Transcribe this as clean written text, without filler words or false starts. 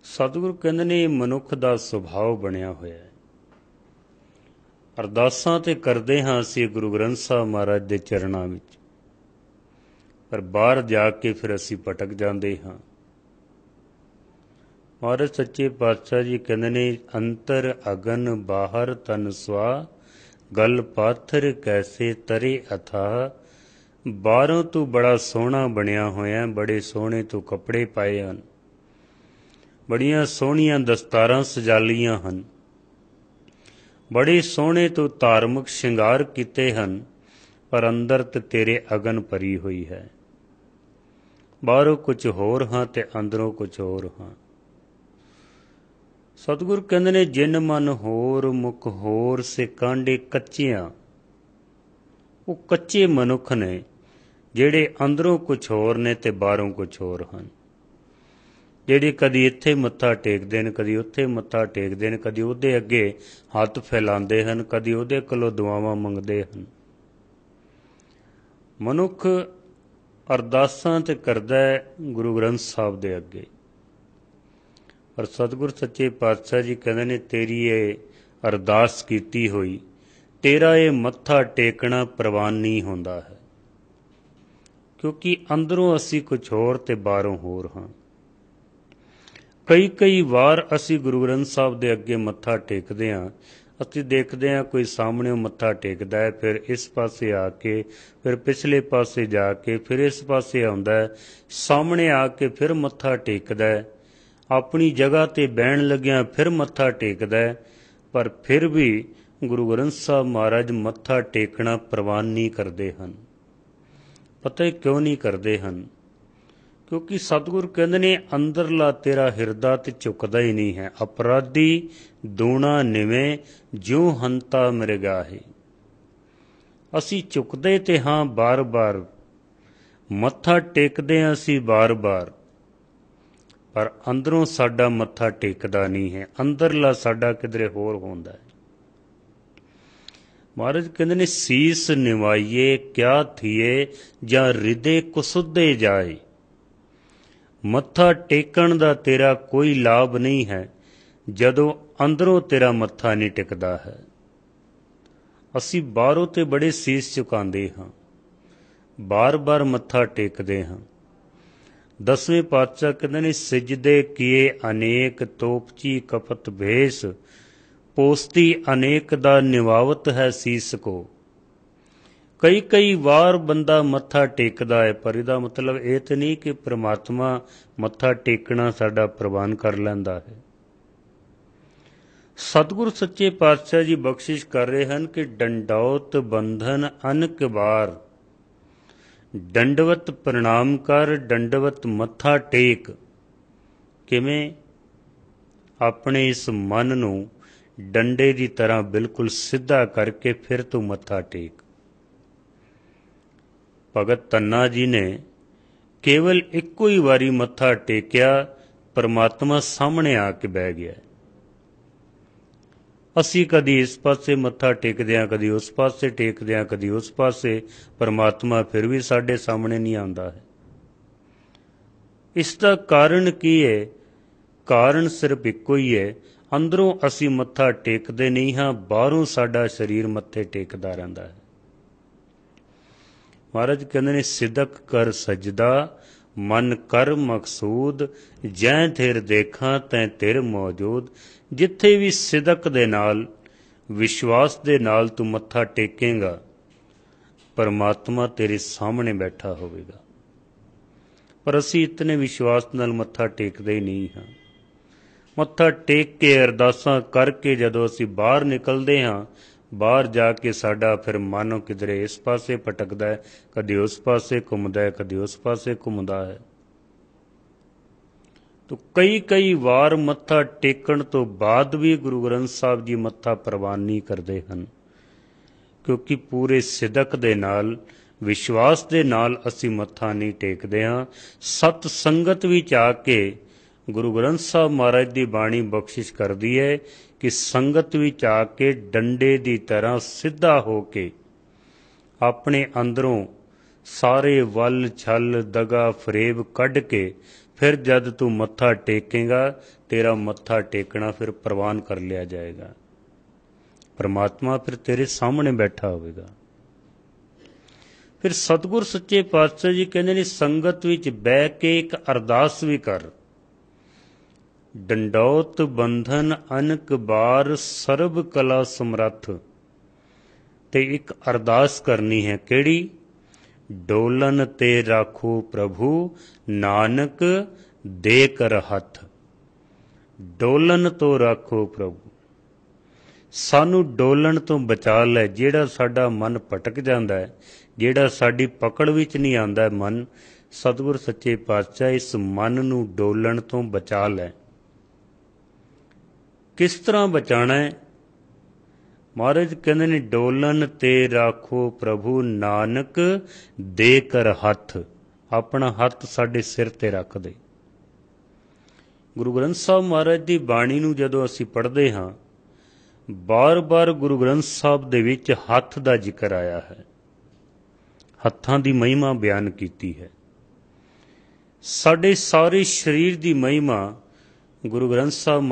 ਸਤਿਗੁਰੂ ਕਹਿੰਦੇ ਨੇ ਮਨੁੱਖ ਦਾ ਸੁਭਾਅ ਬਣਿਆ ਹੋਇਆ ਹੈ। ਅਰਦਾਸਾਂ ਤੇ ਕਰਦੇ ਹਾਂ ਅਸੀਂ ਗੁਰੂ ਗ੍ਰੰਥ ਸਾਹਿਬ ਮਹਾਰਾਜ ਦੇ ਚਰਨਾਂ ਵਿੱਚ, ਪਰ ਬਾਹਰ ਜਾ ਕੇ ਫਿਰ ਅਸੀਂ ਭਟਕ ਜਾਂਦੇ ਹਾਂ। ਮਹਾਰਾਜ ਸੱਚੇ ਪਾਤਸ਼ਾਹ ਜੀ ਕਹਿੰਦੇ ਨੇ, ਅੰਤਰ ਅਗਨ ਬਾਹਰ ਤਨ ਸਵਾ, ਗਲ ਪਾਥਰ ਕੈਸੇ ਤਰੇ ਅਥਾਹ। ਬਾਹਰੋਂ ਤੂੰ ਬੜਾ ਸੋਹਣਾ ਬਣਿਆ ਹੋਇਆ, ਬੜੇ ਸੋਹਣੇ ਤੂੰ ਕੱਪੜੇ ਪਾਏ ਹਨ, ਬੜੀਆਂ ਸੋਹਣੀਆਂ ਦਸਤਾਰਾਂ ਸਜਾ ਲਈਆਂ ਹਨ, ਬੜੇ ਸੋਹਣੇ ਤੂੰ ਧਾਰਮਿਕ ਸ਼ਿੰਗਾਰ ਕੀਤੇ ਹਨ, ਪਰ ਅੰਦਰ ਤੇ ਤੇਰੇ ਅਗਨ ਭਰੀ ਹੋਈ ਹੈ। ਬਾਹਰੋਂ ਕੁਝ ਹੋਰ ਹਾਂ ਤੇ ਅੰਦਰੋਂ ਕੁਝ ਹੋਰ ਹਾਂ। ਸਤਿਗੁਰ ਕਹਿੰਦੇ ਨੇ, ਜਿਨ ਮਨ ਹੋਰ ਮੁਖ ਹੋਰ ਸੇ ਕਾਂਡੇ ਕੱਚਿਆਂ। ਉਹ ਕੱਚੇ ਮਨੁੱਖ ਨੇ ਜਿਹੜੇ ਅੰਦਰੋਂ ਕੁਝ ਹੋਰ ਨੇ ਤੇ ਬਾਹਰੋਂ ਕੁਝ ਹੋਰ ਹਨ, ਜਿਹੜੇ ਕਦੀ ਇੱਥੇ ਮੱਥਾ ਟੇਕਦੇ ਨੇ, ਕਦੀ ਉੱਥੇ ਮੱਥਾ ਟੇਕਦੇ ਨੇ, ਕਦੀ ਉਹਦੇ ਅੱਗੇ ਹੱਥ ਫੈਲਾਉਂਦੇ ਹਨ, ਕਦੀ ਉਹਦੇ ਕੋਲੋਂ ਦੁਆਵਾਂ ਮੰਗਦੇ ਹਨ। ਮਨੁੱਖ ਅਰਦਾਸਾਂ ਤੇ ਕਰਦਾ ਹੈ ਗੁਰੂ ਗ੍ਰੰਥ ਸਾਹਿਬ ਦੇ ਅੱਗੇ, ਪਰ ਸਤਿਗੁਰ ਸੱਚੇ ਪਾਤਸ਼ਾਹ ਜੀ ਕਹਿੰਦੇ ਨੇ, ਤੇਰੀ ਇਹ ਅਰਦਾਸ ਕੀਤੀ ਹੋਈ, ਤੇਰਾ ਇਹ ਮੱਥਾ ਟੇਕਣਾ ਪ੍ਰਵਾਨ ਨਹੀਂ ਹੁੰਦਾ ਹੈ, ਕਿਉਂਕਿ ਅੰਦਰੋਂ ਅਸੀਂ ਕੁਝ ਹੋਰ ਤੇ ਬਾਹਰੋਂ ਹੋਰ ਹਾਂ। ਕਈ ਵਾਰ ਅਸੀਂ ਗੁਰੂ ਗ੍ਰੰਥ ਸਾਹਿਬ ਦੇ ਅੱਗੇ ਮੱਥਾ ਟੇਕਦੇ ਹਾਂ, ਅਸੀਂ ਦੇਖਦੇ ਹਾਂ ਕੋਈ ਸਾਹਮਣੇ ਮੱਥਾ ਟੇਕਦਾ ਹੈ, ਫਿਰ ਇਸ ਪਾਸੇ ਆ ਕੇ, ਫਿਰ ਪਿਛਲੇ ਪਾਸੇ ਜਾ ਕੇ, ਫਿਰ ਇਸ ਪਾਸੇ ਆਉਂਦਾ ਹੈ, ਸਾਹਮਣੇ ਆ ਕੇ ਫਿਰ ਮੱਥਾ ਟੇਕਦਾ ਹੈ, ਆਪਣੀ ਜਗ੍ਹਾ 'ਤੇ ਬਹਿਣ ਲੱਗਿਆਂ ਫਿਰ ਮੱਥਾ ਟੇਕਦਾ ਹੈ, ਪਰ ਫਿਰ ਵੀ ਗੁਰੂ ਗ੍ਰੰਥ ਸਾਹਿਬ ਮਹਾਰਾਜ ਮੱਥਾ ਟੇਕਣਾ ਪ੍ਰਵਾਨ ਨਹੀਂ ਕਰਦੇ ਹਨ। ਪਤਾ ਕਿਉਂ ਨਹੀਂ ਕਰਦੇ ਹਨ? ਕਿਉਂਕਿ ਸਤਿਗੁਰ ਕਹਿੰਦੇ ਨੇ, ਅੰਦਰਲਾ ਤੇਰਾ ਹਿਰਦਾ ਤੇ ਝੁਕਦਾ ਹੀ ਨਹੀਂ ਹੈ। ਅਪਰਾਧੀ ਦੂਣਾ ਨਿਵੇਂ ਜਿਉ ਹੰਤਾ ਮਿਰਗਾਹੇ। ਅਸੀਂ ਝੁਕਦੇ ਤੇ ਹਾਂ ਬਾਰ-ਬਾਰ, ਮੱਥਾ ਟੇਕਦੇ ਹਾਂ ਅਸੀਂ ਬਾਰ-ਬਾਰ, ਪਰ ਅੰਦਰੋਂ ਸਾਡਾ ਮੱਥਾ ਟੇਕਦਾ ਨਹੀਂ ਹੈ, ਅੰਦਰਲਾ ਸਾਡਾ ਕਿਧਰੇ ਹੋਰ ਹੁੰਦਾ ਹੈ। ਮਹਾਰਾਜ ਕਹਿੰਦੇ ਨੇ, ਸੀਸ ਨਿਵਾਈਏ ਕਿਆ ਥੀਏ, ਜਾਂ ਹਿਰਦੇ ਕੁਸੁੱਦੇ ਜਾਏ। ਮੱਥਾ ਟੇਕਣ ਦਾ ਤੇਰਾ ਕੋਈ ਲਾਭ ਨਹੀਂ ਹੈ ਜਦੋਂ ਅੰਦਰੋਂ ਤੇਰਾ ਮੱਥਾ ਨਹੀਂ ਟਿਕਦਾ ਹੈ। ਅਸੀਂ ਬਾਹਰੋਂ ਤੇ ਬੜੇ ਸੀਸ ਝੁਕਾਉਂਦੇ ਹਾਂ, ਬਾਰ-ਬਾਰ ਮੱਥਾ ਟੇਕਦੇ ਹਾਂ। ਦਸਵੇਂ ਪਾਤਸ਼ਾਹ ਕਹਿੰਦੇ ਨੇ, ਸਿਜਦੇ ਕੀਏ ਅਨੇਕ ਤੋਪਚੀ ਕਪਤ ਭੇਸ, ਪੋਸਤੀ ਅਨੇਕ ਦਾ ਨਿਵਾਵਤ ਹੈ ਸੀਸ ਕੋ। ਕਈ ਵਾਰ ਬੰਦਾ ਮੱਥਾ ਟੇਕਦਾ ਹੈ, ਪਰ ਇਹਦਾ ਮਤਲਬ ਇਹ ਤਾਂ ਨਹੀਂ ਕਿ ਪ੍ਰਮਾਤਮਾ ਮੱਥਾ ਟੇਕਣਾ ਸਾਡਾ ਪ੍ਰਵਾਨ ਕਰ ਲੈਂਦਾ ਹੈ। ਸਤਿਗੁਰ ਸੱਚੇ ਪਾਤਸ਼ਾਹ ਜੀ ਬਖਸ਼ਿਸ਼ ਕਰ ਰਹੇ ਹਨ ਕਿ ਡੰਡੌਤ ਬੰਧਨ ਅਨਕ ਵਾਰ, ਡੰਡਵਤ ਪ੍ਰਣਾਮ ਕਰ, ਡੰਡਵਤ ਮੱਥਾ ਟੇਕ। ਕਿਵੇਂ? ਆਪਣੇ ਇਸ ਮਨ ਨੂੰ ਡੰਡੇ ਦੀ ਤਰ੍ਹਾਂ ਬਿਲਕੁਲ ਸਿੱਧਾ ਕਰਕੇ ਫਿਰ ਤੂੰ ਮੱਥਾ ਟੇਕ। ਭਗਤ ਧੰਨਾ ਜੀ ਨੇ ਕੇਵਲ ਇੱਕੋ ਹੀ ਵਾਰੀ ਮੱਥਾ ਟੇਕਿਆ, ਪਰਮਾਤਮਾ ਸਾਹਮਣੇ ਆ ਕੇ ਬਹਿ ਗਿਆ। ਅਸੀਂ ਕਦੀ ਇਸ ਪਾਸੇ ਮੱਥਾ ਟੇਕਦੇ ਹਾਂ, ਕਦੀ ਉਸ ਪਾਸੇ ਟੇਕਦੇ ਹਾਂ, ਕਦੀ ਉਸ ਪਾਸੇ, ਪਰਮਾਤਮਾ ਫਿਰ ਵੀ ਸਾਡੇ ਸਾਹਮਣੇ ਨਹੀਂ ਆਉਂਦਾ ਹੈ। ਇਸ ਦਾ ਕਾਰਨ ਕੀ ਹੈ? ਕਾਰਨ ਸਿਰਫ ਇੱਕੋ ਹੀ ਹੈ, ਅੰਦਰੋਂ ਅਸੀਂ ਮੱਥਾ ਟੇਕਦੇ ਨਹੀਂ ਹਾਂ, ਬਾਹਰੋਂ ਸਾਡਾ ਸਰੀਰ ਮੱਥੇ ਟੇਕਦਾ ਰਹਿੰਦਾ ਹੈ। ਮਹਾਰਾਜ ਕਹਿੰਦੇ ਨੇ, ਸਿਦਕ ਕਰ ਸਜਦਾ ਮਨ ਕਰ ਮਕਸੂਦ, ਜੈ ਥਿਰ ਦੇਖਾਂ ਤੈਂ ਧਿਰ ਮੌਜੂਦ। ਜਿੱਥੇ ਵੀ ਸਿਦਕ ਦੇ ਨਾਲ, ਵਿਸ਼ਵਾਸ ਦੇ ਨਾਲ ਤੂੰ ਮੱਥਾ ਟੇਕੇਂਗਾ, ਪਰਮਾਤਮਾ ਤੇਰੇ ਸਾਹਮਣੇ ਬੈਠਾ ਹੋਵੇਗਾ। ਪਰ ਅਸੀਂ ਇਤਨੇ ਵਿਸ਼ਵਾਸ ਨਾਲ ਮੱਥਾ ਟੇਕਦੇ ਹੀ ਨਹੀਂ ਹਾਂ। ਮੱਥਾ ਟੇਕ ਕੇ ਅਰਦਾਸਾਂ ਕਰਕੇ ਜਦੋਂ ਅਸੀਂ ਬਾਹਰ ਨਿਕਲਦੇ ਹਾਂ, ਬਾਹਰ ਜਾ ਕੇ ਸਾਡਾ ਫਿਰ ਮਨ ਕਿਧਰੇ ਇਸ ਪਾਸੇ ਭਟਕਦਾ ਹੈ, ਕਦੇ ਉਸ ਪਾਸੇ ਘੁੰਮਦਾ ਹੈ, ਕਦੇ ਉਸ ਪਾਸੇ ਘੁੰਮਦਾ ਹੈ। ਤੋ ਕਈ ਵਾਰ ਮੱਥਾ ਟੇਕਣ ਤੋਂ ਬਾਅਦ ਵੀ ਗੁਰੂ ਗ੍ਰੰਥ ਸਾਹਿਬ ਜੀ ਮੱਥਾ ਪ੍ਰਵਾਨ ਨਹੀਂ ਕਰਦੇ ਹਨ, ਕਿਉਂਕਿ ਪੂਰੇ ਸਿਦਕ ਦੇ ਨਾਲ, ਵਿਸ਼ਵਾਸ ਦੇ ਨਾਲ ਅਸੀਂ ਮੱਥਾ ਨਹੀਂ ਟੇਕਦੇ ਹਾਂ। ਸਤ ਸੰਗਤ ਵਿੱਚ ਆ ਕੇ ਗੁਰੂ ਗ੍ਰੰਥ ਸਾਹਿਬ ਮਹਾਰਾਜ ਦੀ ਬਾਣੀ ਬਖਸ਼ਿਸ਼ ਕਰਦੀ ਹੈ ਕਿ ਸੰਗਤ ਵਿੱਚ ਆ ਕੇ ਡੰਡੇ ਦੀ ਤਰ੍ਹਾਂ ਸਿੱਧਾ ਹੋ ਕੇ ਆਪਣੇ ਅੰਦਰੋਂ ਸਾਰੇ ਵੱਲ ਛਲ ਦਗਾ ਫਰੇਬ ਕੱਢ ਕੇ फिर जब तू मत्था टेकेगा तेरा मत्था टेकना फिर प्रवान कर लिया जाएगा। परमात्मा फिर तेरे सामने बैठा होगा। फिर सतगुर सच्चे पातशाह जी कहते ने संगत विच बह के एक अरदास भी कर, डंडौत बंधन अनक बार सर्ब कला समरथ। ते एक अरदास करनी है केड़ी, डोलन ते राखो प्रभु नानक दे कर हथ। डोलन तो राखो प्रभु, सानू डोलन तो बचा लै। ਜਿਹੜਾ ਸਾਡਾ ਮਨ ਭਟਕ ਜਾਂਦਾ ਹੈ, ਜਿਹੜਾ ਸਾਡੀ ਪਕੜ ਵਿੱਚ ਨਹੀਂ ਆਉਂਦਾ ਮਨ, ਸਤਿਗੁਰ ਸੱਚੇ ਪਾਤਸ਼ਾਹ ਇਸ ਮਨ ਨੂੰ ਡੋਲਣ ਤੋਂ ਬਚਾ ਲੈ। ਕਿਸ ਤਰ੍ਹਾਂ ਬਚਾਣਾ ਹੈ? ਮਹਾਰਾਜ ਕਹਿੰਦੇ ਨੇ ਡੋਲਨ ਤੇ ਰਾਖੋ ਪ੍ਰਭੂ ਨਾਨਕ ਦੇ ਕਰ ਹੱਥ। ਆਪਣਾ ਹੱਥ ਸਾਡੇ ਸਿਰ ਤੇ ਰੱਖ ਦੇ। ਗੁਰੂ ਗ੍ਰੰਥ ਸਾਹਿਬ ਮਹਾਰਾਜ ਦੀ ਬਾਣੀ ਨੂੰ ਜਦੋਂ ਅਸੀਂ ਪੜ੍ਹਦੇ ਹਾਂ, ਬਾਰ-ਬਾਰ ਗੁਰੂ ਗ੍ਰੰਥ ਸਾਹਿਬ ਦੇ ਵਿੱਚ ਹੱਥ ਦਾ ਜ਼ਿਕਰ ਆਇਆ ਹੈ, ਹੱਥਾਂ ਦੀ ਮਹਿਮਾ ਬਿਆਨ ਕੀਤੀ ਹੈ। ਸਾਡੇ ਸਾਰੇ ਸਰੀਰ ਦੀ ਮਹਿਮਾ ਗੁਰੂ ਗ੍ਰੰਥ ਸਾਹਿਬ